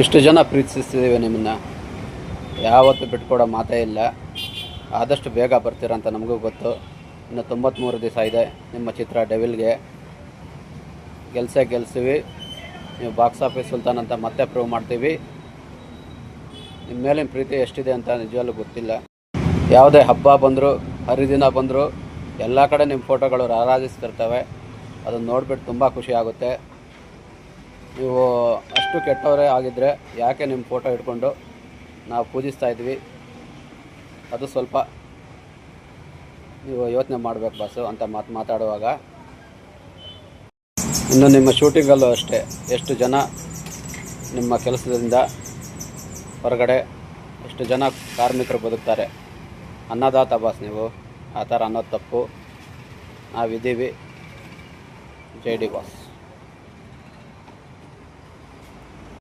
ಇಷ್ಟು ಜನ ಪ್ರೀತಿಸ್ತಿದ್ದೀವಿ ನಿಮ್ಮನ್ನು, ಯಾವತ್ತೂ ಬಿಟ್ಕೊಡೋ ಮಾತೇ ಇಲ್ಲ. ಆದಷ್ಟು ಬೇಗ ಬರ್ತೀರಂತ ನಮಗೂ ಗೊತ್ತು. ಇನ್ನು 93 ದಿವಸ ಇದೆ ನಿಮ್ಮ ಚಿತ್ರ ಡೆವಿಲ್ಗೆ. ಗೆಲ್ಸಿವಿ. ನೀವು ಬಾಕ್ಸ್ ಆಫೀಸ್ ಸುಲ್ತಾನ್ ಅಂತ ಮತ್ತೆ ಪ್ರೂವ್ ಮಾಡ್ತೀವಿ. ನಿಮ್ಮ ಮೇಲಿನ ಪ್ರೀತಿ ಎಷ್ಟಿದೆ ಅಂತ ನಿಜವಾಗ್ಲೂ ಗೊತ್ತಿಲ್ಲ. ಯಾವುದೇ ಹಬ್ಬ ಬಂದರೂ ಹರಿದಿನ ಬಂದರೂ ಎಲ್ಲ ಕಡೆ ನಿಮ್ಮ ಫೋಟೋಗಳು ರಾರಾಜಿಸ್ತಿರ್ತವೆ. ಅದನ್ನು ನೋಡಿಬಿಟ್ಟು ತುಂಬ ಖುಷಿ ಆಗುತ್ತೆ. ನೀವು ಅಷ್ಟು ಕೆಟ್ಟವರೇ ಆಗಿದ್ದರೆ ಯಾಕೆ ನಿಮ್ಮ ಫೋಟೋ ಇಟ್ಕೊಂಡು ನಾವು ಪೂಜಿಸ್ತಾ ಇದ್ವಿ, ಅದು ಸ್ವಲ್ಪ ನೀವು ಯೋಚನೆ ಮಾಡಬೇಕು ಬಾಸು ಅಂತ ಮಾತಾಡುವಾಗ. ಇನ್ನು ನಿಮ್ಮ ಶೂಟಿಂಗಲ್ಲೂ ಅಷ್ಟೇ, ಎಷ್ಟು ಜನ ನಿಮ್ಮ ಕೆಲಸದಿಂದ ಹೊರಗಡೆ ಎಷ್ಟು ಜನ ಕಾರ್ಮಿಕರು ಬದುಕ್ತಾರೆ. ಅನ್ನದಾತ ಬಾಸ್ ನೀವು, ಆ ಥರ ಅನ್ನೋದು ತಪ್ಪು. ನಾವಿದ್ದೀವಿ. ಜೈ ಡಿ ಬಾಸ್.